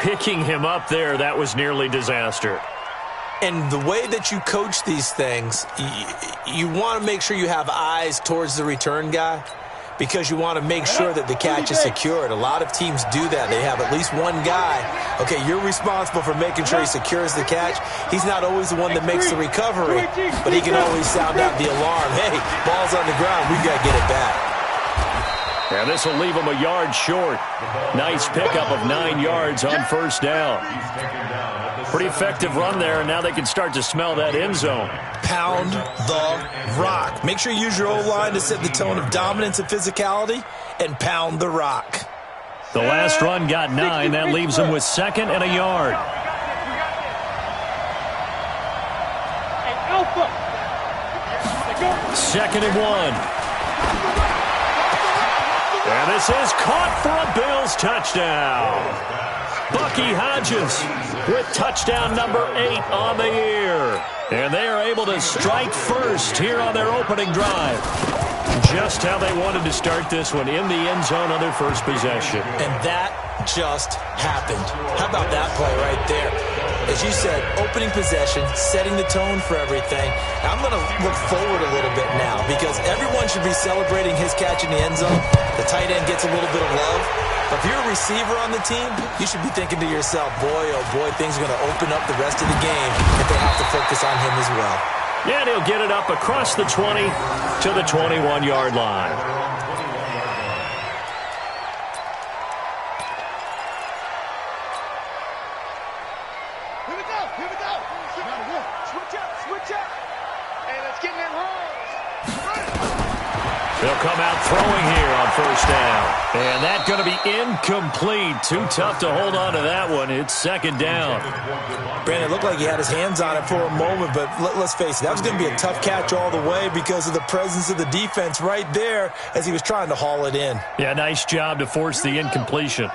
picking him up there, that was nearly disaster. And the way that you coach these things, you want to make sure you have eyes towards the return guy because you want to make sure that the catch is secured. A lot of teams do that. They have at least one guy. Okay, you're responsible for making sure he secures the catch. He's not always the one that makes the recovery, but he can always sound out the alarm. Hey, ball's on the ground. We've got to get it back. And this will leave him a yard short. Nice pickup of 9 yards on first down. Pretty effective run there, and now they can start to smell that end zone. Pound the rock. Make sure you use your O-line to set the tone of dominance and physicality, and pound the rock. The last run got 9. That leaves them with 2nd and a yard. Second and 1. And this is caught for a Bills touchdown. Bucky Hodges with touchdown number 8 on the year. And they are able to strike first here on their opening drive. Just how they wanted to start this one, in the end zone on their first possession. And that just happened. How about that play right there? As you said, opening possession, setting the tone for everything. I'm going to look forward a little bit now because everyone should be celebrating his catch in the end zone. The tight end gets a little bit of love. But if you're a receiver on the team, you should be thinking to yourself, boy, oh boy, things are going to open up the rest of the game if they have to focus on him as well. Yeah, and he'll get it up across the 20 to the 21-yard line. They'll come out throwing here on first down. And that's going to be incomplete. Too tough to hold on to that one. It's second down. Brandon, it looked like he had his hands on it for a moment, but let's face it, that was going to be a tough catch all the way because of the presence of the defense right there as he was trying to haul it in. Yeah, nice job to force the incompletion.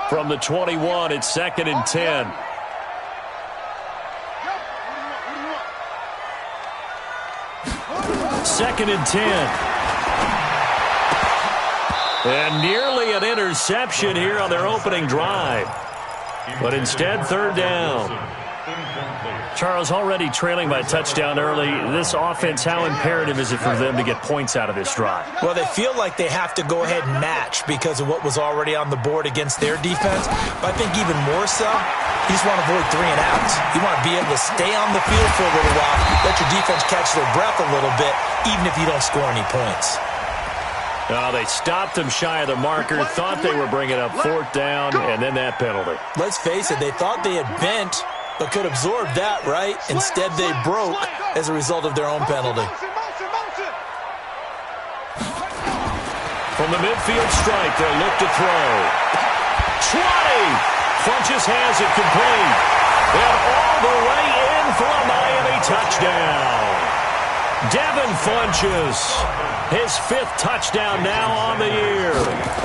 From the 21, it's 2nd and 10. Second and 10. And nearly an interception here on their opening drive. But instead, third down. Charles, already trailing by a touchdown early. This offense, how imperative is it for them to get points out of this drive? Well, they feel like they have to go ahead and match because of what was already on the board against their defense. But I think even more so, you just want to avoid 3 and outs. You want to be able to stay on the field for a little while, let your defense catch their breath a little bit, even if you don't score any points. Oh, they stopped them shy of the marker, thought they were bringing up 4th down, and then that penalty. Let's face it, they thought they had bent, but could absorb that, right? Instead, they broke as a result of their own penalty. From the midfield strike, they'll look to throw. 20! Funches has it complete. And all the way in for a Miami touchdown. Devin Funches, his 5th touchdown now on the year,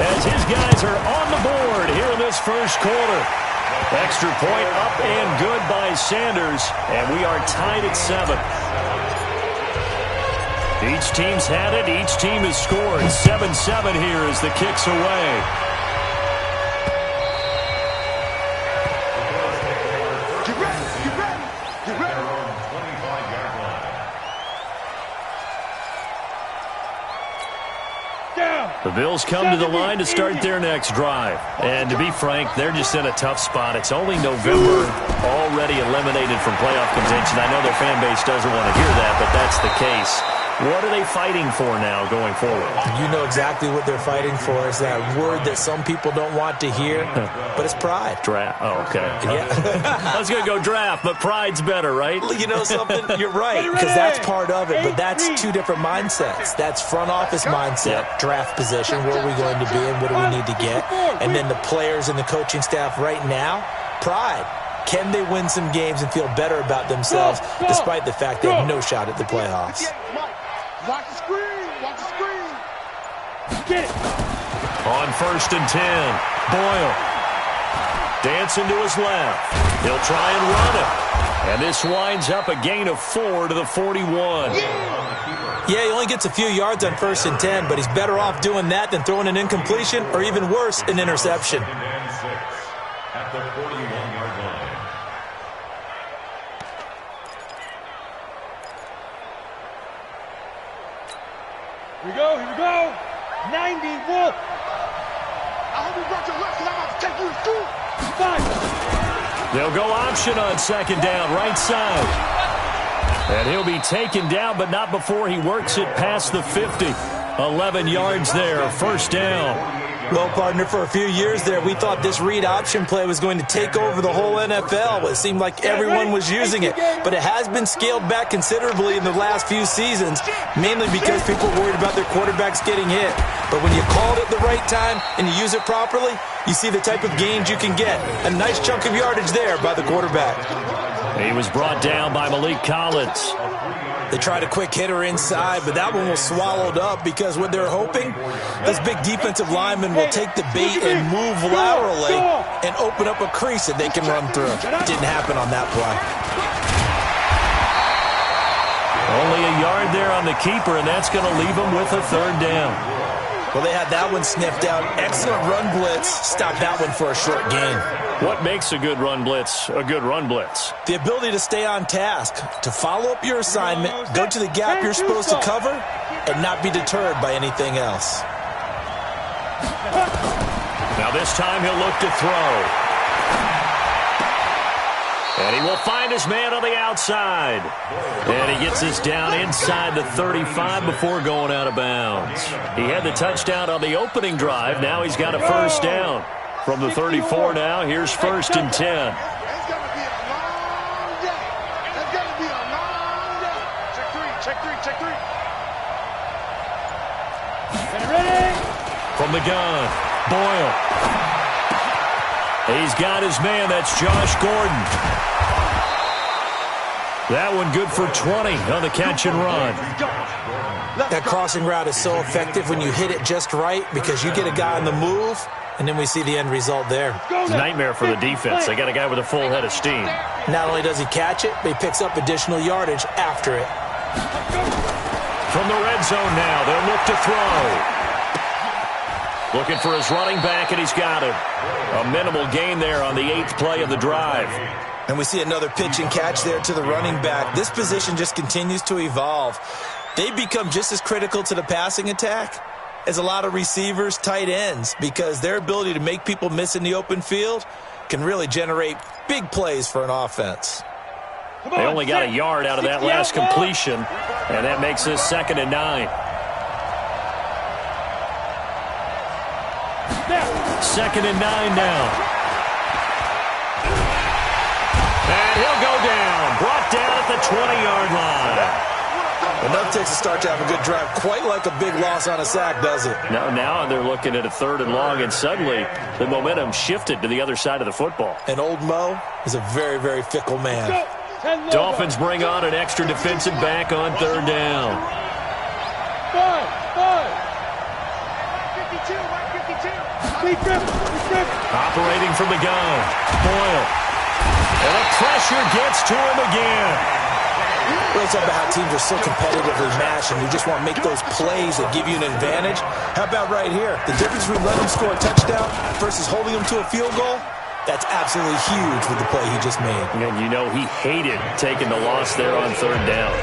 as his guys are on the board here in this first quarter. Extra point up and good by Sanders, and we are tied at 7. Each team's had it, each team has scored. 7-7 here as the kick's away. The Bills come to the line to start their next drive. And to be frank, they're just in a tough spot. It's only November, already eliminated from playoff contention. I know their fan base doesn't want to hear that, but that's the case. What are they fighting for now going forward? You know exactly what they're fighting for. It's that word that some people don't want to hear, but it's pride. Draft. Oh, okay. Yeah. I was going to go draft, but pride's better, right? You know something? You're right, because that's part of it, but that's 2 different mindsets. That's front office mindset, draft position, where are we going to be and what do we need to get? And then the players and the coaching staff right now, pride. Can they win some games and feel better about themselves despite the fact they have no shot at the playoffs? Watch the screen. Watch the screen. Get it. On 1st and 10, Boyle. Dancing to his left. He'll try and run it. And this winds up a gain of 4 to the 41. Yeah, he only gets a few yards on 1st and 10, but he's better off doing that than throwing an incompletion or even worse, an interception. At the 41. Here we go. 90, Wolf. I hope you brought your left, because I'm about to take you to school. 5. They'll go option on second down, right side. And he'll be taken down, but not before he works it past the 50. 11 yards there, first down. Well, partner, for a few years there, we thought this read option play was going to take over the whole NFL. It seemed like everyone was using it, but it has been scaled back considerably in the last few seasons, mainly because people are worried about their quarterbacks getting hit. But when you call it at the right time and you use it properly, you see the type of gains you can get. A nice chunk of yardage there by the quarterback. He was brought down by Malik Collins. They tried a quick hitter inside, but that one was swallowed up because what they're hoping, this big defensive lineman will take the bait and move laterally and open up a crease that they can run through. Didn't happen on that play. Only a yard there on the keeper, and that's going to leave him with a third down. Well, they had that one sniffed out. Excellent run blitz. Stopped that one for a short gain. What makes a good run blitz a good run blitz? The ability to stay on task, to follow up your assignment, go to the gap you're supposed to cover, and not be deterred by anything else. Now this time he'll look to throw. And he will find his man on the outside. And he gets this down inside the 35 before going out of bounds. He had the touchdown on the opening drive. Now he's got a first down. From the 34 now, here's 1st and 10. It's going to be a long day. It's going to be a long day. Check three. Ready? From the gun, Boyle. He's got his man. That's Josh Gordon. That one good for 20 on the catch and run. That crossing route is so effective when you hit it just right because you get a guy on the move, and then we see the end result there. It's a nightmare for the defense. They got a guy with a full head of steam. Not only does he catch it, but he picks up additional yardage after it. From the red zone now, they'll look to throw. Looking for his running back, and he's got him. A minimal gain there on the 8th play of the drive. And we see another pitch and catch there to the running back. This position just continues to evolve. They become just as critical to the passing attack as a lot of receivers, tight ends, because their ability to make people miss in the open field can really generate big plays for an offense. They only got a yard out of that last completion, and that makes this 2nd and 9. 2nd and 9 now. And he'll go down. Brought down at the 20-yard line. Enough takes a start to have a good drive. Quite like a big loss on a sack, does it? No, now they're looking at a 3rd and long, and suddenly the momentum shifted to the other side of the football. And old Mo is a very, very fickle man. Dolphins bring on an extra defensive back on 3rd down. 52. Operating from the gun. Boyle. And the pressure gets to him again. We'll talk about how teams are so competitively matched and you just want to make those plays that give you an advantage. How about right here? The difference between letting him score a touchdown versus holding him to a field goal, that's absolutely huge with the play he just made. And you know he hated taking the loss there on 3rd down.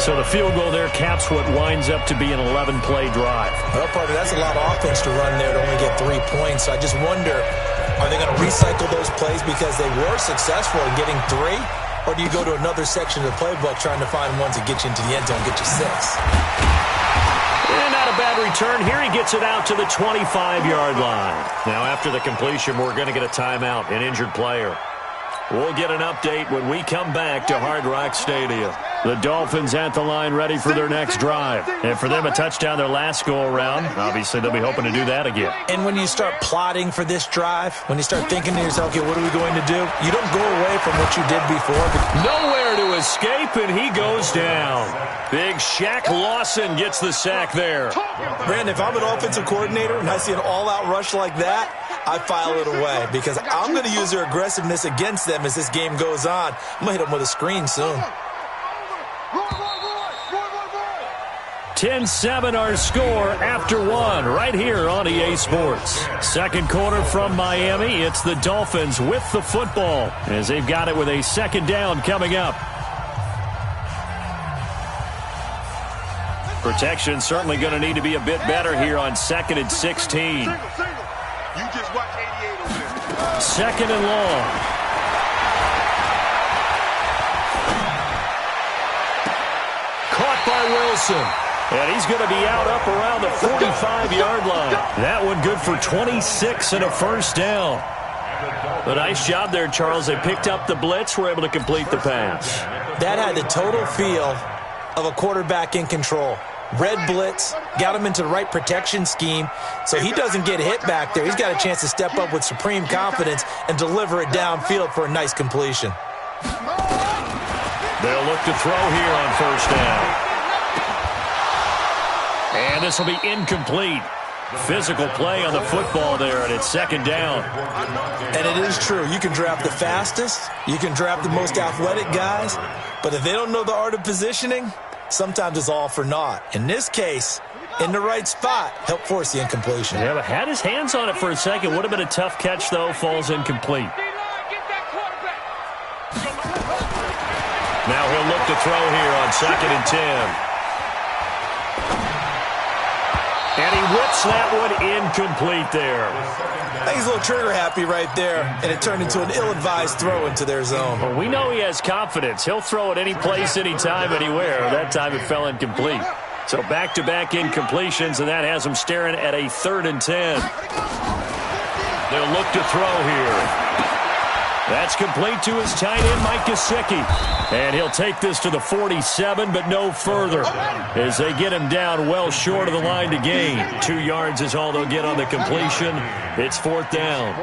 So the field goal there caps what winds up to be an 11-play drive. Well, partner, that's a lot of offense to run there to only get 3 points. So I just wonder, are they going to recycle those plays because they were successful in getting 3? Or do you go to another section of the playbook trying to find ones that get you into the end zone, get you 6? And not a bad return. Here he gets it out to the 25-yard line. Now after the completion, we're going to get a timeout, an injured player. We'll get an update when we come back to Hard Rock Stadium. The Dolphins at the line ready for their next drive. And for them, a touchdown their last go-around. Obviously, they'll be hoping to do that again. And when you start plotting for this drive, when you start thinking to yourself, okay, what are we going to do? You don't go away from what you did before. Nowhere to escape, and he goes down. Big Shaq Lawson gets the sack there. Brandon, if I'm an offensive coordinator and I see an all-out rush like that, I file it away because I'm going to use their aggressiveness against them as this game goes on. I'm going to hit them with a screen soon. 10-7 our score after one right here on EA Sports. Second quarter from Miami. It's the Dolphins with the football as they've got it with a second down coming up. Protection certainly going to need to be a bit better here on 2nd and 16. You just watch 88 over there. Second and long. Caught by Wilson. And he's going to be out up around the 45-yard line. That one good for 26 and a first down. A nice job there, Charles. They picked up the blitz, were able to complete the pass. That had the total feel of a quarterback in control. Red blitz, got him into the right protection scheme, so he doesn't get hit back there. He's got a chance to step up with supreme confidence and deliver it downfield for a nice completion. They'll look to throw here on first down. And this will be incomplete. Physical play on the football there, and it's second down. And it is true. You can draft the fastest. You can draft the most athletic guys. But if they don't know the art of positioning, sometimes it's all for naught. In this case, in the right spot, help force the incompletion. Yeah, but had his hands on it for a second. Would have been a tough catch, though. Falls incomplete. Now he'll look to throw here on 2nd and 10. And he whips that one incomplete there. I think he's a little trigger happy right there, and it turned into an ill-advised throw into their zone. Well, we know he has confidence. He'll throw it any place, anytime, anywhere. That time it fell incomplete. So back-to-back incompletions, and that has him staring at a 3rd and 10. They'll look to throw here. That's complete to his tight end, Mike Gesicki. And he'll take this to the 47, but no further, as they get him down well short of the line to gain. 2 yards is all they'll get on the completion. It's 4th down.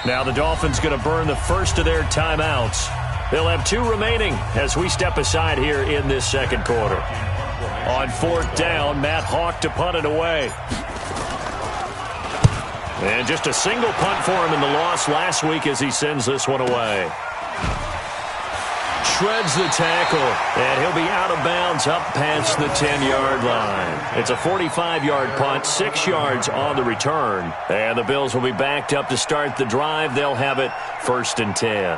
Now the Dolphins going to burn the first of their timeouts. They'll have 2 remaining as we step aside here in this second quarter. On 4th down, Matt Hawk to punt it away. And just a single punt for him in the loss last week as he sends this one away. Shreds the tackle, and he'll be out of bounds up past the 10-yard line. It's a 45-yard punt, 6 yards on the return. And the Bills will be backed up to start the drive. They'll have it 1st and 10.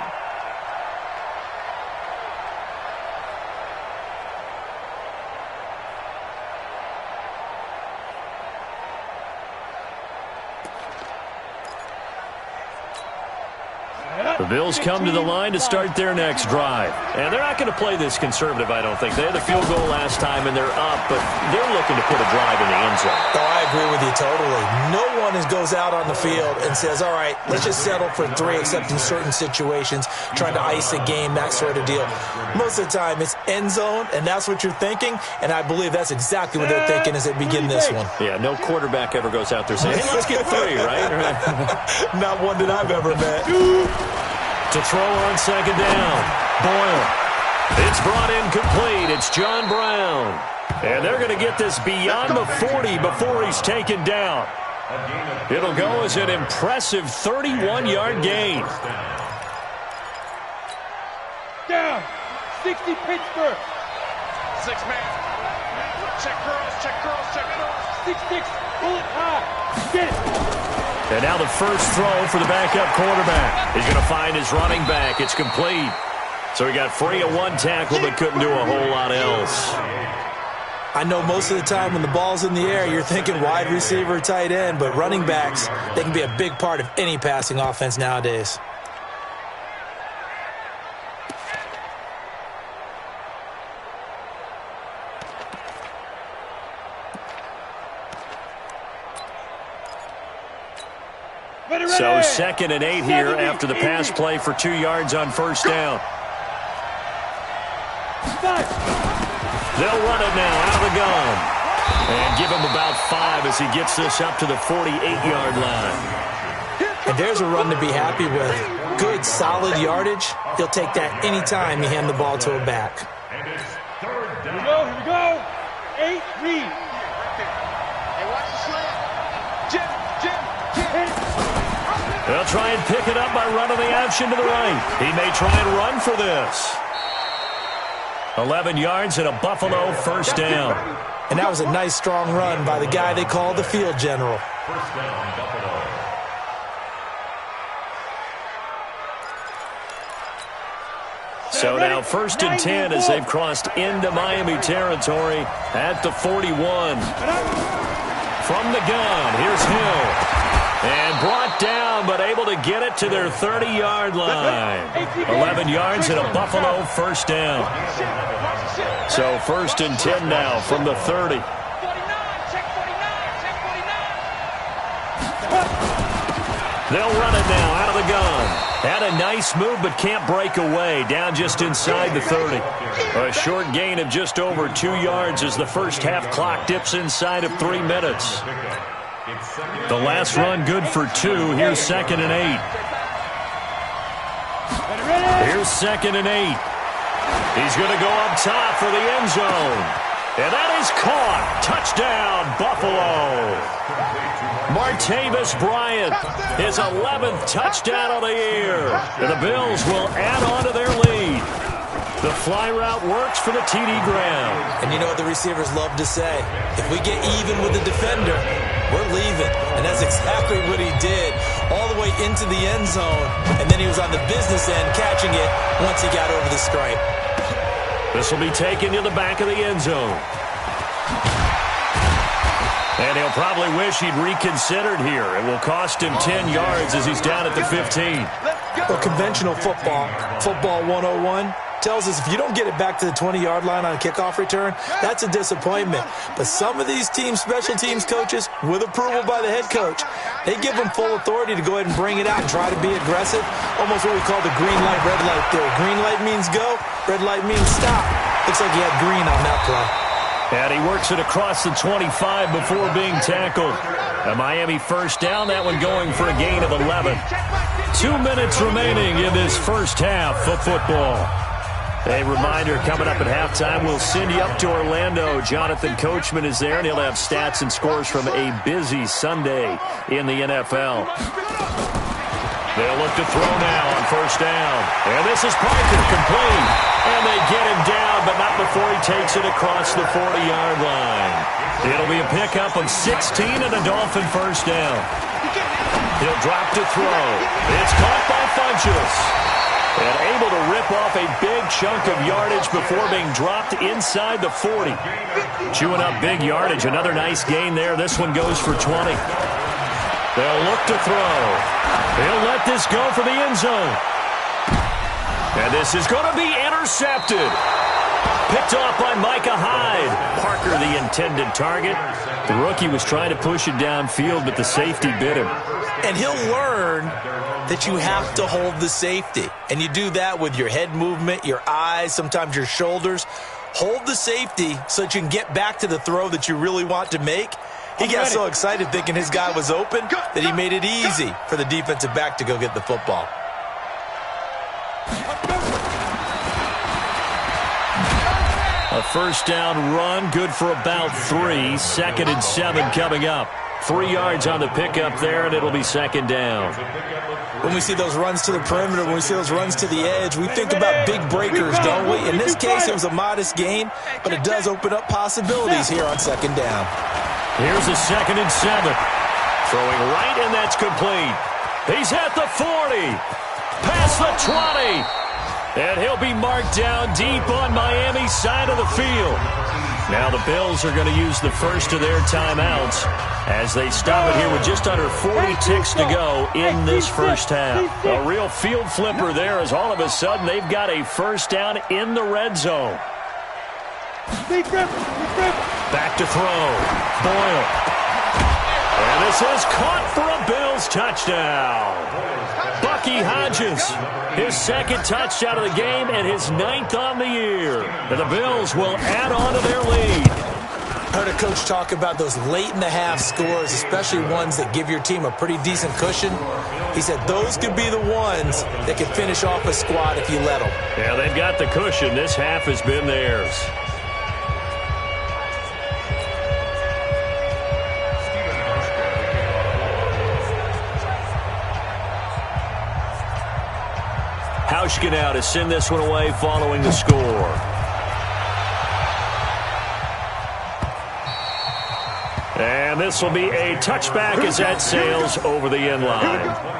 The Bills come to the line to start their next drive. And they're not going to play this conservative, I don't think. They had the field goal last time, and they're up, but they're looking to put a drive in the end zone. Oh, I agree with you totally. No one goes out on the field and says, all right, let's just settle for 3, except in certain situations, trying to ice a game, that sort of deal. Most of the time, it's end zone, and that's what you're thinking, and I believe that's exactly what they're thinking as they begin this one. Yeah, no quarterback ever goes out there saying, hey, let's get 3, right? Not one that I've ever met. To throw on second down. Boyle. It's brought in complete. It's John Brown. And they're going to get this beyond the 40 before he's taken down. It'll go as an impressive 31-yard gain. Down. 60 Pittsburgh. 6-man. Check girls, check girls, check girls. 6-6. Pull it high. Get it. And now the first throw for the backup quarterback. He's going to find his running back. It's complete. So he got free of 1 tackle but couldn't do a whole lot else. I know most of the time when the ball's in the air, you're thinking wide receiver, tight end, but running backs, they can be a big part of any passing offense nowadays. So 2nd and 8 here after the pass play for 2 yards on first down. They'll run it now out of the gun. And give him about 5 as he gets this up to the 48-yard line. And there's a run to be happy with. Good, solid yardage. He'll take that anytime you hand the ball to a back. Here we go. 8, read. Hey, watch the slant. Jim. They'll try and pick it up by running the option to the right. He may try and run for this. 11 yards and a Buffalo first down. And that was a nice, strong run by the guy they call the field general. First down, Buffalo. So now 1st and 10 as they've crossed into Miami territory at the 41. From the gun, here's Hill. And brought down, but able to get it to their 30-yard line. 11 yards and a Buffalo first down. So 1st and 10 now from the 30. They'll run it now out of the gun. Had a nice move, but can't break away. Down just inside the 30. A short gain of just over 2 yards as the first half clock dips inside of 3 minutes. The last run good for 2. Here's 2nd and 8. Here's 2nd and 8. He's going to go up top for the end zone. And that is caught. Touchdown, Buffalo. Martavis Bryant, his 11th touchdown of the year. And the Bills will add on to their lead. The fly route works for the TD ground. And you know what the receivers love to say? If we get even with the defender, we're leaving. And that's exactly what he did all the way into the end zone. And then he was on the business end catching it once he got over the stripe. This will be taken to the back of the end zone. And he'll probably wish he'd reconsidered here. It will cost him 10 yards as he's down at the 15. Well, conventional football 101, tells us if you don't get it back to the 20-yard line on a kickoff return, that's a disappointment. But some of these special teams coaches, with approval by the head coach, they give them full authority to go ahead and bring it out and try to be aggressive. Almost what we call the green light, red light theory. Green light means go, red light means stop. Looks like he had green on that play. And he works it across the 25 before being tackled. A Miami first down, that one going for a gain of 11. 2 minutes remaining in this first half of football. A reminder, coming up at halftime, we'll send you up to Orlando. Jonathan Coachman is there, and he'll have stats and scores from a busy Sunday in the NFL. They'll look to throw now on first down. And this is Parker, complete. And they get him down, but not before he takes it across the 40-yard line. It'll be a pickup of 16 and a Dolphin first down. He'll drop to throw. It's caught by Funchess. And able to rip off a big chunk of yardage before being dropped inside the 40. Chewing up big yardage. Another nice gain there. This one goes for 20. They'll look to throw. He'll let this go for the end zone. And this is going to be intercepted. Picked off by Micah Hyde. Parker, the intended target. The rookie was trying to push it downfield, but the safety bit him. And he'll learn that you have to hold the safety. And you do that with your head movement, your eyes, sometimes your shoulders. Hold the safety so that you can get back to the throw that you really want to make. He got so excited thinking his guy was open that he made it easy for the defensive back to go get the football. A first down run, good for about 3. 2nd and 7 coming up. 3 yards on the pickup there, and it'll be second down. When we see those runs to the perimeter, when we see those runs to the edge, we think about big breakers, don't we? In this case, it was a modest gain, but it does open up possibilities here on second down. Here's a 2nd and 7. Throwing right, and that's complete. He's at the 40. Past the 20. And he'll be marked down deep on Miami's side of the field. Now the Bills are going to use the first of their timeouts as they stop it here with just under 40 ticks to go in this first half. A real field flipper there as all of a sudden they've got a first down in the red zone. Back to throw. Boyle. And this is caught for a Bills touchdown. Bucky Hodges, his 2nd touchdown of the game and his 9th on the year. And the Bills will add on to their lead. I heard a coach talk about those late-in-the-half scores, especially ones that give your team a pretty decent cushion. He said those could be the ones that could finish off a squad if you let them. Yeah, they've got the cushion. This half has been theirs. Hauschka now to send this one away following the score. this will be a touchback as that sails over the end line.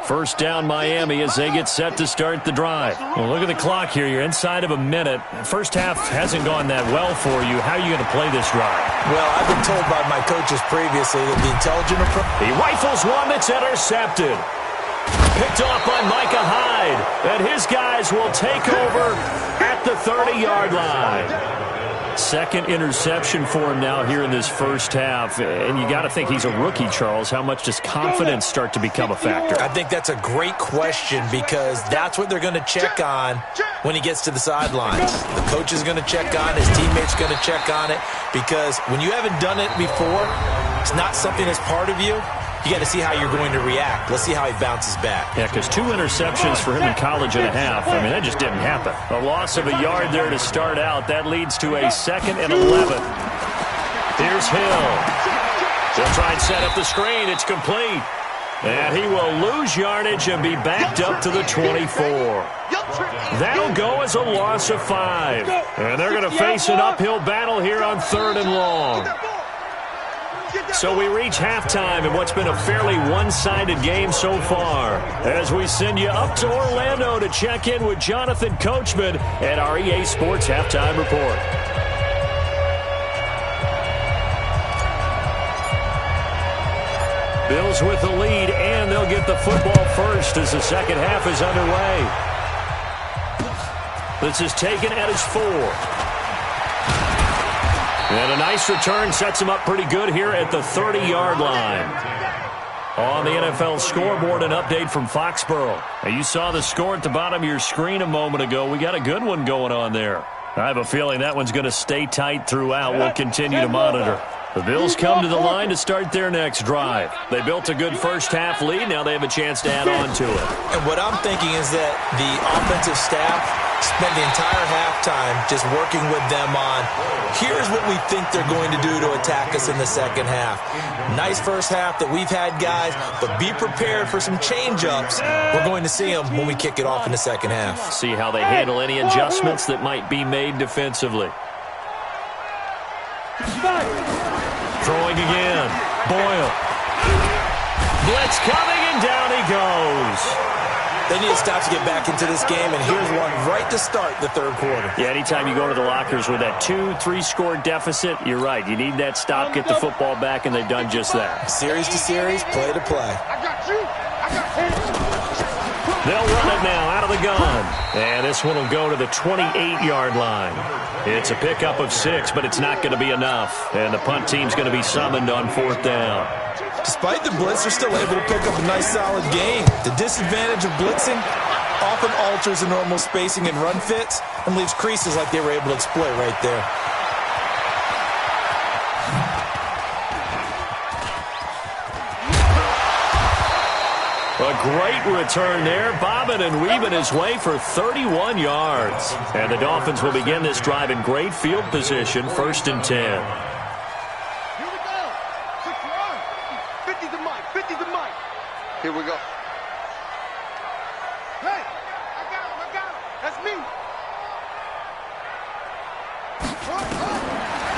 First down, Miami, as they get set to start the drive. Well, look at the clock here. You're inside of a minute. First half hasn't gone that well for you. How are you going to play this drive? Well, I've been told by my coaches previously that the intelligent approach... He rifles one that's intercepted. Picked off by Micah Hyde. And his guys will take over at the 30-yard line. Second interception for him now here in this first half. And you got to think he's a rookie, Charles. How much does confidence start to become a factor? I think that's a great question because that's what they're going to check on when he gets to the sidelines. The coach is going to check on, his teammates are going to check on it because when you haven't done it before, it's not something that's part of you. You got to see how you're going to react. Let's see how he bounces back. Yeah, because 2 interceptions for him in college and a half. I mean, that just didn't happen. A loss of a yard there to start out. That leads to a 2nd and 11. Here's Hill. He'll try and set up the screen. It's complete. And he will lose yardage and be backed up to the 24. That'll go as a loss of 5. And they're going to face an uphill battle here on 3rd and long. So we reach halftime in what's been a fairly one-sided game so far. As we send you up to Orlando to check in with Jonathan Coachman at our EA Sports Halftime Report. Bills with the lead, and they'll get the football first as the second half is underway. This is taken at his 4. And a nice return sets him up pretty good here at the 30-yard line. On the NFL scoreboard, an update from Foxborough. Now, you saw the score at the bottom of your screen a moment ago. We got a good one going on there. I have a feeling that one's going to stay tight throughout. We'll continue to monitor. The Bills come to the line to start their next drive. They built a good first-half lead. Now they have a chance to add on to it. And what I'm thinking is that the offensive staff spent the entire halftime just working with them on, here's what we think they're going to do to attack us in the second half. Nice first half that we've had, guys, but be prepared for some change-ups. We're going to see them when we kick it off in the second half. See how they handle any adjustments that might be made defensively. Throwing again. Boyle. Blitz coming, and down he goes. They need to stop to get back into this game, and here's one right to start the third quarter. Yeah, anytime you go to the lockers with that 2-3 score deficit, you're right. You need that stop, get the football back, and they've done just that. Series to series, play to play. I got you. I got him. They'll run it now out of the gun. And this one will go to the 28-yard line. It's a pickup of 6, but it's not going to be enough. And the punt team's going to be summoned on 4th down. Despite the blitz, they're still able to pick up a nice, solid gain. The disadvantage of blitzing often alters the normal spacing and run fits and leaves creases like they were able to exploit right there. A great return there, bobbing and weaving his way for 31 yards. And the Dolphins will begin this drive in great field position, 1st and 10. Here we go. 6-1. 50 to Mike. 50 to Mike. Here we go. Hey, I got him. I got him. That's me.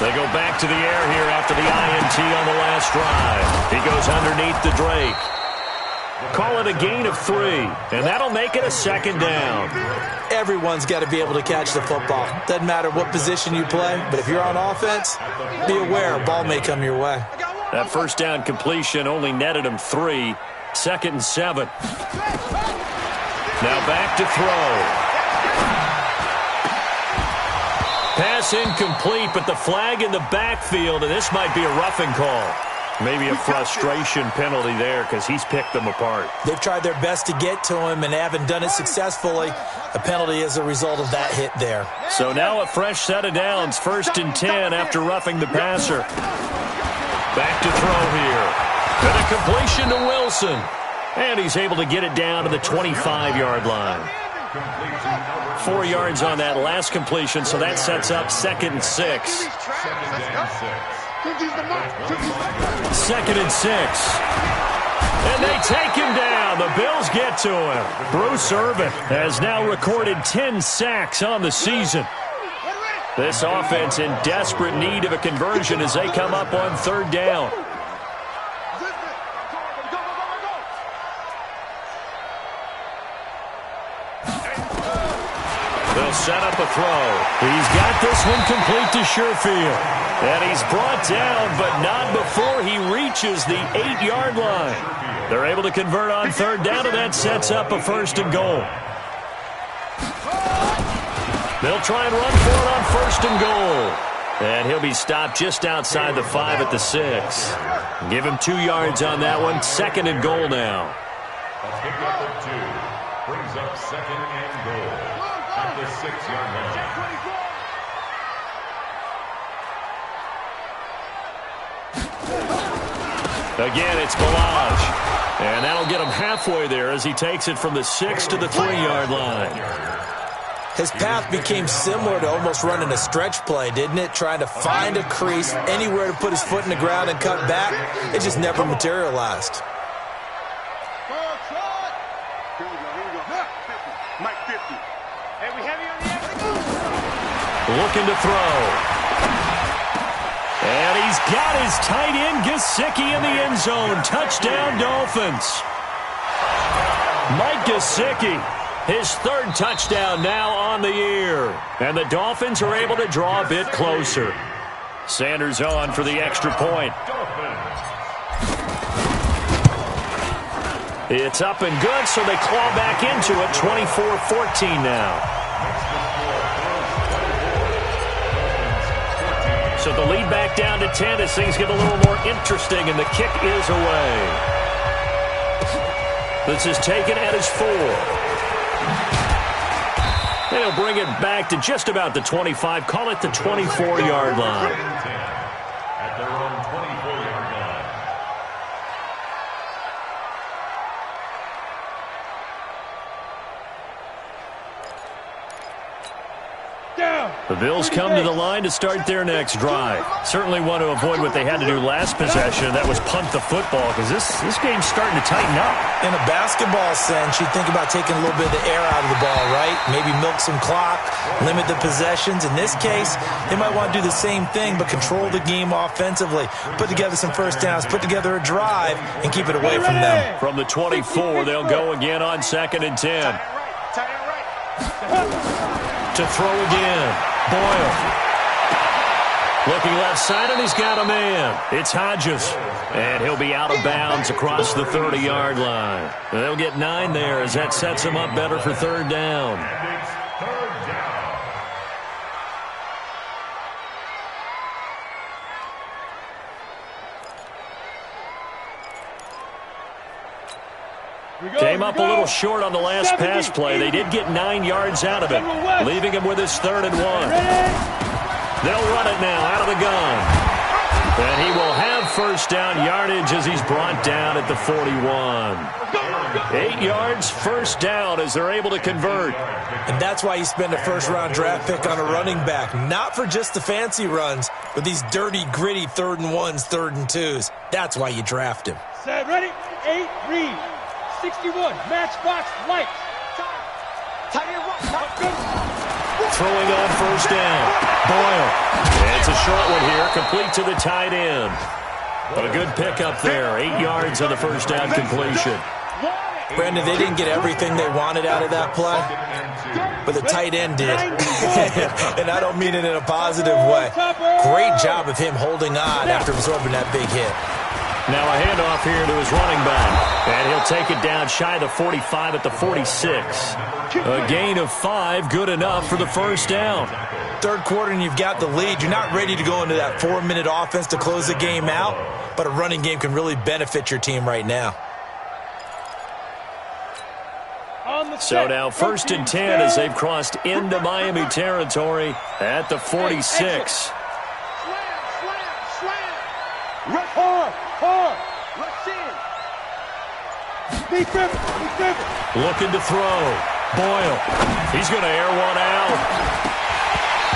They go back to the air here after the INT on the last drive. He goes underneath the Drake. Call it a gain of 3, and that'll make it a 2nd down. Everyone's got to be able to catch the football. Doesn't matter what position you play, but if you're on offense, be aware a ball may come your way. That first down completion only netted him 3. 2nd and 7. Now back to throw. Pass incomplete, but the flag in the backfield, and this might be a roughing call. Maybe a frustration penalty there because he's picked them apart. They've tried their best to get to him and haven't done it successfully. A penalty is a result of that hit there. So now a fresh set of downs, 1st and 10 after roughing the passer. Back to throw here. And a completion to Wilson. And he's able to get it down to the 25-yard line. 4 yards on that last completion, so that sets up 2nd and 6. 2nd and 6. And And they take him down. The Bills get to him. Bruce Irvin has now recorded 10 sacks on the season. This offense in desperate need of a conversion as they come up on third down. They'll set up a throw. He's got this one complete to Sherfield. And he's brought down, but not before he reaches the 8-yard line. They're able to convert on third down, and that sets up a first and goal. They'll try and run for it on first and goal. And he'll be stopped just outside the 5 at the 6. Give him 2 yards on that one. Second and goal now. A pickup of 2 brings up second and goal at the 6-yard line. Again, it's Balaj. And that'll get him halfway there as he takes it from the 6 to the 3-yard line. His path became similar to almost running a stretch play, didn't it? Trying to find a crease, anywhere to put his foot in the ground and cut back. It just never materialized. Looking to throw. And he's got his tight end, Gesicki, in the end zone. Touchdown, Dolphins. Mike Gesicki, his 3rd touchdown now on the year. And the Dolphins are able to draw a bit closer. Sanders on for the extra point. It's up and good, so they claw back into it, 24-14 now. So the lead back down to 10 as things get a little more interesting, and the kick is away. This is taken at his 4. They'll bring it back to just about the 25, call it the 24-yard line. At their own 24-yard line. The Bills come to the line to start their next drive. Certainly want to avoid what they had to do last possession. That was punt the football, because this game's starting to tighten up. In a basketball sense, you think about taking a little bit of the air out of the ball, right? Maybe milk some clock, limit the possessions. In this case, they might want to do the same thing, but control the game offensively. Put together some first downs, put together a drive, and keep it away from them. From the 24, they'll go again on 2nd and 10. To throw again. Boyle. Looking left side, and he's got a man. It's Hodges. And he'll be out of bounds across the 30-yard line. They'll get 9 there as that sets him up better for third down. Came up a little short on the last pass play. They did get 9 yards out of it, leaving him with his 3rd and 1. They'll run it now out of the gun. And he will have first down yardage as he's brought down at the 41. 8 yards, first down as they're able to convert. And that's why you spend a first-round draft pick on a running back. Not for just the fancy runs, but these dirty, gritty 3rd and 1s, 3rd and 2s. That's why you draft him. Set, ready, 8, read. 61, matchbox, lights. Throwing on first down. Boyle. It's a short one here, complete to the tight end. But a good pickup there. 8 yards on the first down completion. Brandon, they didn't get everything they wanted out of that play, but the tight end did. And I don't mean it in a positive way. Great job of him holding on after absorbing that big hit. Now a handoff here to his running back. And he'll take it down shy of the 45 at the 46. A gain of 5, good enough for the first down. Third quarter and you've got the lead. You're not ready to go into that 4-minute offense to close the game out, but a running game can really benefit your team right now. So now 1st and 10 as they've crossed into Miami territory at the 46. Looking to throw. Boyle. He's going to air one out.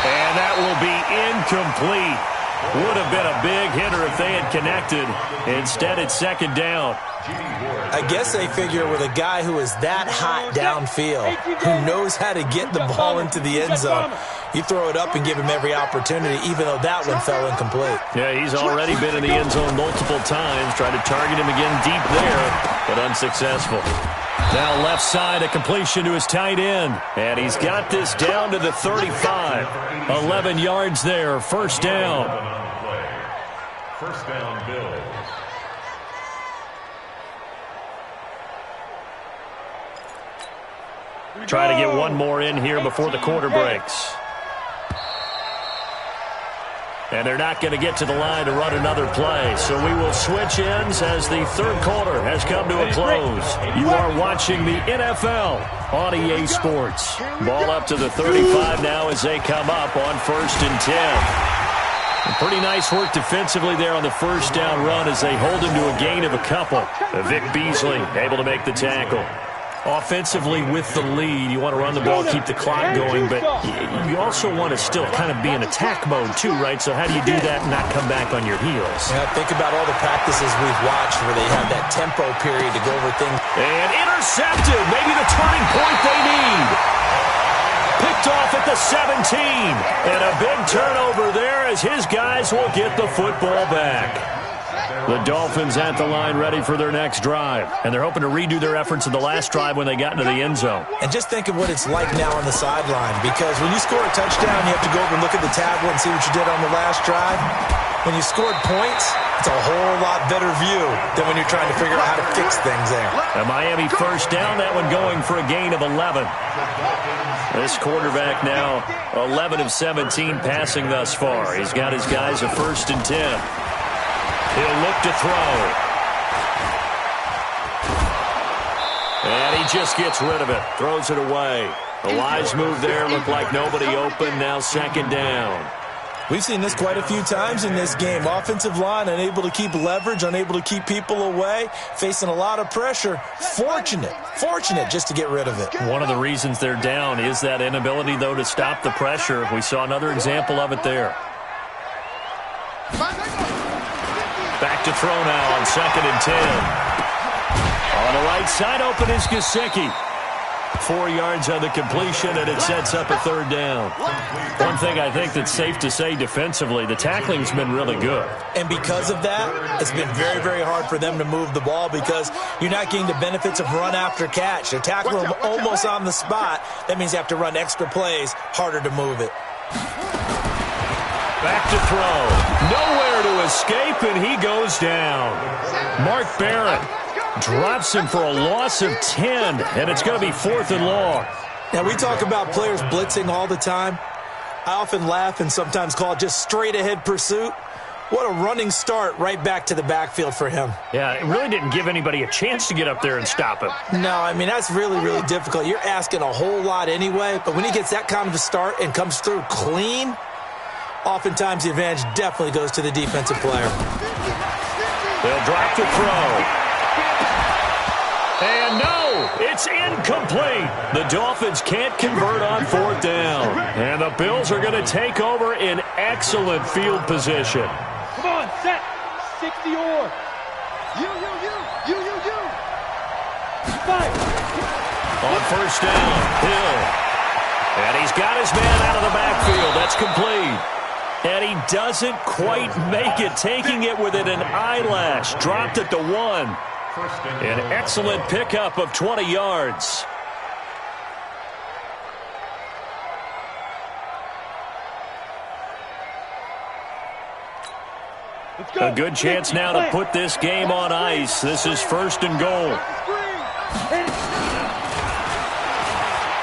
And that will be incomplete. Would have been a big hitter if they had connected. Instead, it's second down. I guess they figure with a guy who is that hot downfield, who knows how to get the ball into the end zone, you throw it up and give him every opportunity, even though that one fell incomplete. Yeah, he's already been in the end zone multiple times. Tried to target him again deep there, but unsuccessful. Now left side, a completion to his tight end. And he's got this down to the 35. 11 yards there, first down. First down, Bills. Try to get one more in here before the quarter breaks. And they're not going to get to the line to run another play. So we will switch ends as the third quarter has come to a close. You are watching the NFL on EA Sports. Ball up to the 35 now as they come up on 1st and 10. Pretty nice work defensively there on the first down run as they hold him to a gain of a couple. Vic Beasley able to make the tackle. Offensively with the lead, you want to run the ball, keep the clock going, but you also want to still kind of be in attack mode too, right? So how do you do that and not come back on your heels? Yeah, think about all the practices we've watched where they have that tempo period to go over things. And intercepted, maybe the turning point they need. Picked off at the 17, and a big turnover there as his guys will get the football back. The Dolphins at the line ready for their next drive. And they're hoping to redo their efforts in the last drive when they got into the end zone. And just think of what it's like now on the sideline, because when you score a touchdown, you have to go over and look at the tablet and see what you did on the last drive. When you scored points, it's a whole lot better view than when you're trying to figure out how to fix things there. A Miami first down, that one going for a gain of 11. This quarterback now 11 of 17 passing thus far. He's got his guys a 1st and 10. He'll look to throw. And he just gets rid of it. Throws it away. A wise move there. Looked like nobody open. Now second down. We've seen this quite a few times in this game. Offensive line unable to keep leverage, unable to keep people away, facing a lot of pressure. Fortunate just to get rid of it. One of the reasons they're down is that inability, though, to stop the pressure. We saw another example of it there. Back to throw now on 2nd and 10. On the right side, open is Gesicki. 4 yards on the completion, and it sets up a 3rd down. One thing I think that's safe to say defensively, the tackling's been really good. And because of that, it's been very, very hard for them to move the ball because you're not getting the benefits of run after catch. They're tackling them almost on the spot. That means you have to run extra plays, harder to move it. Back to throw. Nowhere to escape, and he goes down. Mark Barrett drops him for a loss of 10, and it's going to be 4th and long. Now, we talk about players blitzing all the time. I often laugh and sometimes call it just straight-ahead pursuit. What a running start right back to the backfield for him. Yeah, it really didn't give anybody a chance to get up there and stop him. No, I mean, that's really, really difficult. You're asking a whole lot anyway, but when he gets that kind of a start and comes through clean, oftentimes the advantage definitely goes to the defensive player. They'll drop the throw. And no, it's incomplete. The Dolphins can't convert on 4th down. And the Bills are going to take over in excellent field position. Come on, set. 60 or. You. Fight. On 1st down, Hill. And he's got his man out of the backfield. That's complete. And he doesn't quite make it, taking it within an eyelash. Dropped it to 1. An excellent pickup of 20 yards. A good chance now to put this game on ice. This is 1st and goal.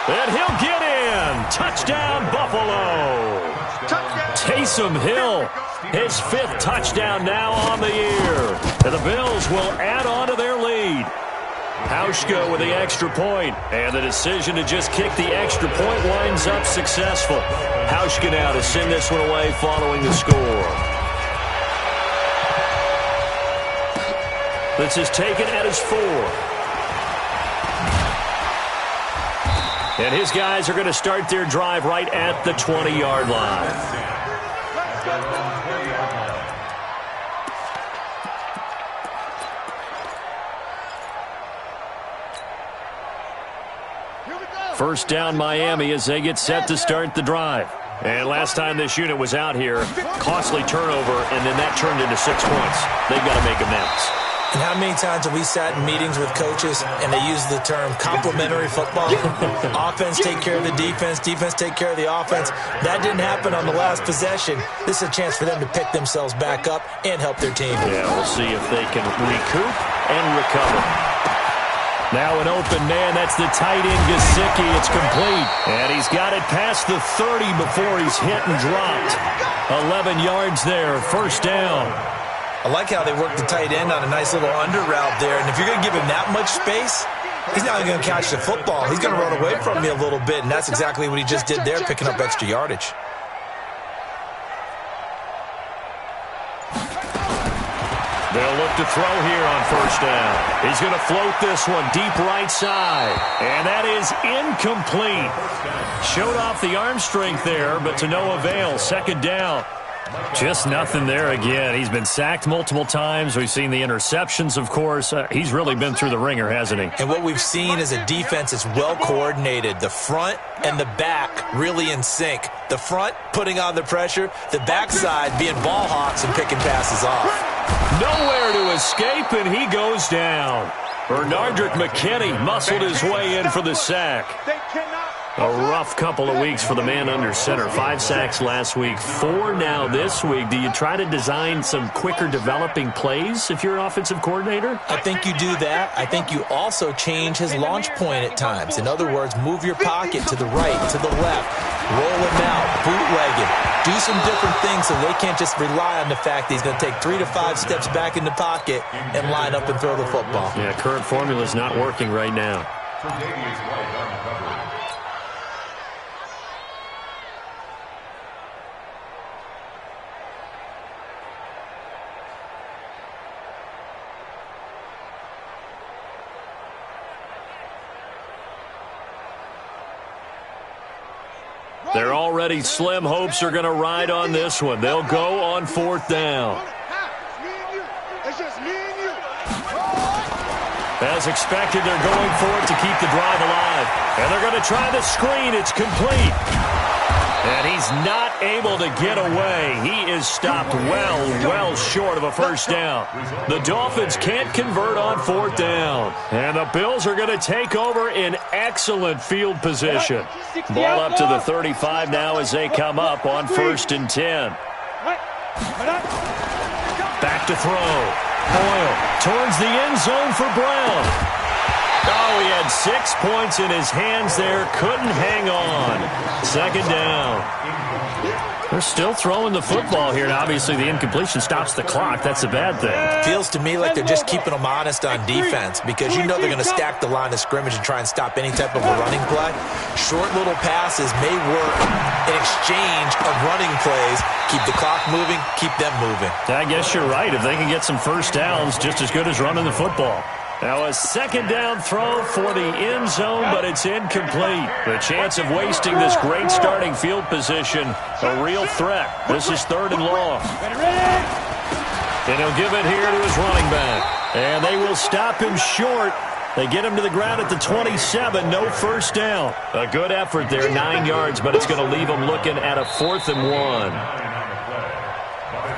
And he'll get in. Touchdown, Buffalo. Taysom Hill, his 5th touchdown now on the year. And the Bills will add on to their lead. Hauschka with the extra point, and the decision to just kick the extra point winds up successful. Hauschka now to send this one away following the score. This is taken at his 4. And his guys are going to start their drive right at the 20-yard line. First down Miami as they get set to start the drive. And last time this unit was out here, costly turnover, and then that turned into 6 points. They've got to make amends. And how many times have we sat in meetings with coaches and they use the term complementary football? Offense take care of the defense, defense take care of the offense. That didn't happen on the last possession. This is a chance for them to pick themselves back up and help their team. Yeah, we'll see if they can recoup and recover. Now an open man, that's the tight end, Gesicki. It's complete. And he's got it past the 30 before he's hit and dropped. 11 yards there, first down. I like how they work the tight end on a nice little under route there. And if you're going to give him that much space, he's not going to catch the football. He's going to run away from you a little bit, and that's exactly what he just did there, picking up extra yardage. They'll look to throw here on first down. He's going to float this one deep right side. And that is incomplete. Showed off the arm strength there, but to no avail. Second down. Just nothing there again. He's been sacked multiple times. We've seen the interceptions, of course. He's really been through the ringer, hasn't he? And what we've seen is a defense that's well coordinated. The front and the back really in sync. The front putting on the pressure. The backside being ball hawks and picking passes off. Nowhere to escape, and he goes down. Bernardrick McKinney muscled his way in for the sack. A rough couple of weeks for the man under center. 5 sacks last week, 4 now this week. Do you try to design some quicker developing plays if you're an offensive coordinator? I think you do that. I think you also change his launch point at times. In other words, move your pocket to the right, to the left, roll him out, bootleg him. Do some different things so they can't just rely on the fact that he's going to take 3 to 5 steps back in the pocket and line up and throw the football. Yeah, current formula is not working right now. They're already slim. Hopes are going to ride on this one. They'll go on fourth down. As expected, they're going for it to keep the drive alive. And they're going to try the screen. It's complete. And he's not able to get away. He is stopped well short of a first down. The Dolphins can't convert on fourth down. And the Bills are going to take over in excellent field position. Ball up to the 35 now as they come up on 1st and 10. Back to throw. Boyle towards the end zone for Brown. Oh, he had 6 points in his hands there. Couldn't hang on. Second down. They're still throwing the football here. And obviously, the incompletion stops the clock. That's a bad thing. Feels to me like they're just keeping them honest on defense because you know they're going to stack the line of scrimmage and try and stop any type of a running play. Short little passes may work in exchange of running plays. Keep the clock moving, keep them moving. I guess you're right. If they can get some first downs, just as good as running the football. Now a second down throw for the end zone, but it's incomplete. The chance of wasting this great starting field position, a real threat. This is 3rd and long. And he'll give it here to his running back. And they will stop him short. They get him to the ground at the 27, no first down. A good effort there, 9 yards, but it's going to leave him looking at a 4th and 1.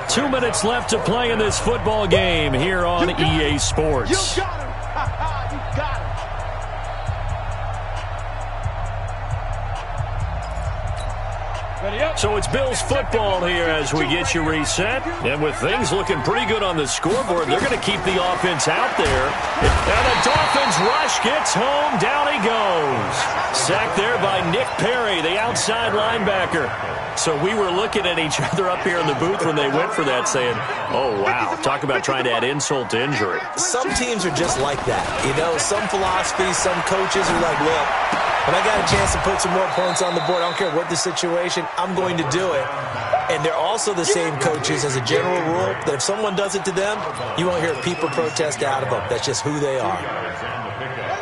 2 minutes left to play in this football game here on EA Sports. You got him. You got him. So it's Bills football here as we get you reset. And with things looking pretty good on the scoreboard, they're going to keep the offense out there. And the Dolphins rush gets home. Down he goes. Sacked there by Nick Perry, the outside linebacker. So we were looking at each other up here in the booth when they went for that saying, oh, wow, talk about trying to add insult to injury. Some teams are just like that. You know, some philosophies, some coaches are like, look, when I got a chance to put some more points on the board, I don't care what the situation, I'm going to do it. And they're also the same coaches as a general rule that if someone does it to them, you won't hear people protest out of them. That's just who they are.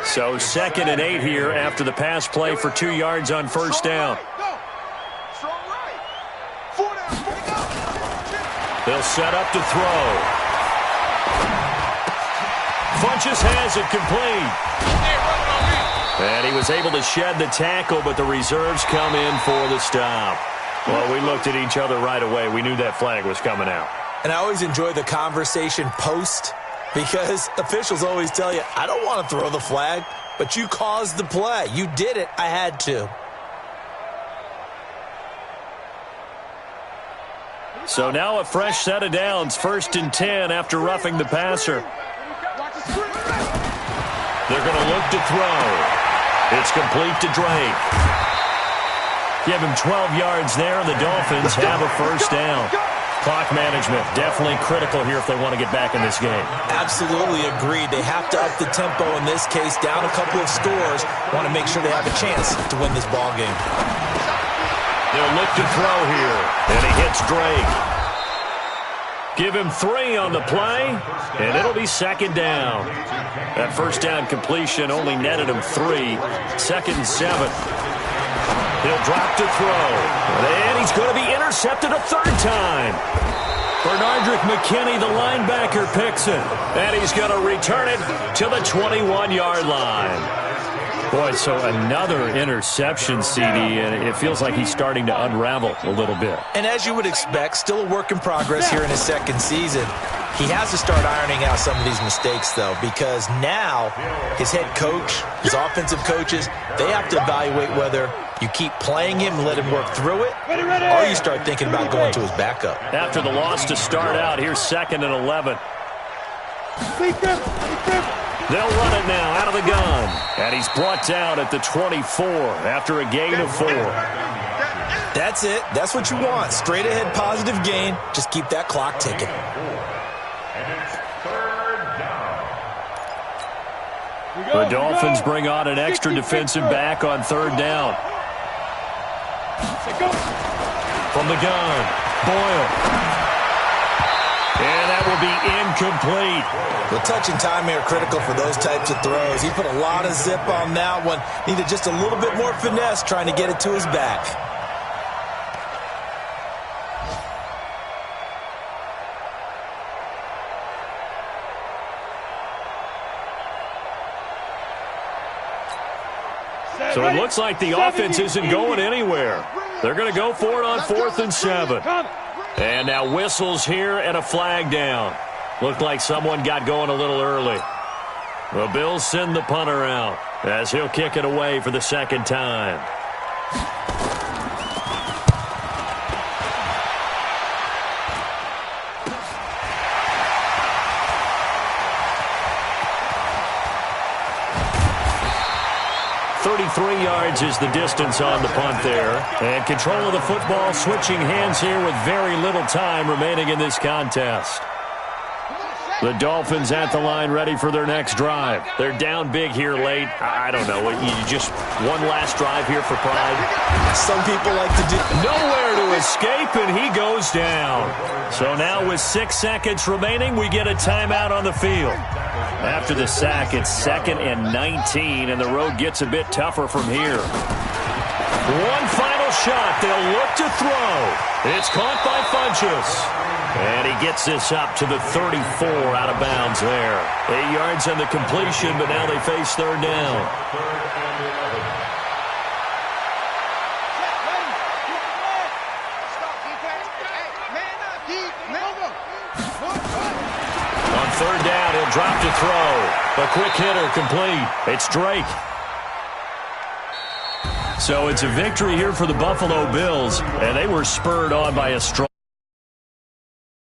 So 2nd and 8 here after the pass play for 2 yards on first down. They'll set up to throw. Funches has it complete. And he was able to shed the tackle, but the reserves come in for the stop. Well, we looked at each other right away. We knew that flag was coming out. And I always enjoy the conversation post because officials always tell you, I don't want to throw the flag, but you caused the play. You did it. I had to. So now a fresh set of downs, 1st and 10 after roughing the passer. They're going to look to throw. It's complete to Drake. Give him 12 yards there, and the Dolphins have a first down. Clock management, definitely critical here if they want to get back in this game. Absolutely agreed. They have to up the tempo in this case, down a couple of scores. Want to make sure they have a chance to win this ball game. They'll look to throw here, and he hits Drake. Give him 3 on the play, and it'll be 2nd down. That first down completion only netted him 3. 2nd and 7. He'll drop to throw, and he's going to be intercepted a 3rd time. Bernardrick McKinney, the linebacker, picks it, and he's going to return it to the 21-yard line. Boy, so another interception, CD, and it feels like he's starting to unravel a little bit. And as you would expect, still a work in progress here in his 2nd season. He has to start ironing out some of these mistakes, though, because now his head coach, his offensive coaches, they have to evaluate whether you keep playing him and let him work through it, or you start thinking about going to his backup. After the loss to start out, here's 2nd and 11. They'll run it now out of the gun. And he's brought down at the 24 after a gain of 4. That's it. That's what you want. Straight ahead positive gain. Just keep that clock ticking. The Dolphins bring on an extra defensive back on 3rd down. From the gun, Boyle. And that will be incomplete. The touch and time are critical for those types of throws. He put a lot of zip on that one. Needed just a little bit more finesse trying to get it to his back. So it looks like the offense isn't going anywhere. They're going to go for it on 4th and 7. And now whistles here and a flag down. Looked like someone got going a little early. The Bills send the punter out as he'll kick it away for the 2nd time. .33 yards is the distance on the punt there. And control of the football, switching hands here with very little time remaining in this contest. The Dolphins at the line ready for their next drive. They're down big here late. I don't know. You just one last drive here for pride? Some people like to do. Nowhere to escape, and he goes down. So now with 6 seconds remaining, we get a timeout on the field. After the sack, it's 2nd and 19, and the road gets a bit tougher from here. One final shot. They'll look to throw. It's caught by Funchess. And he gets this up to the 34 out of bounds there. 8 yards on the completion, but now they face 3rd down. On 3rd down, he'll drop to throw. A quick hitter complete. It's Drake. So it's a victory here for the Buffalo Bills, and they were spurred on by a strong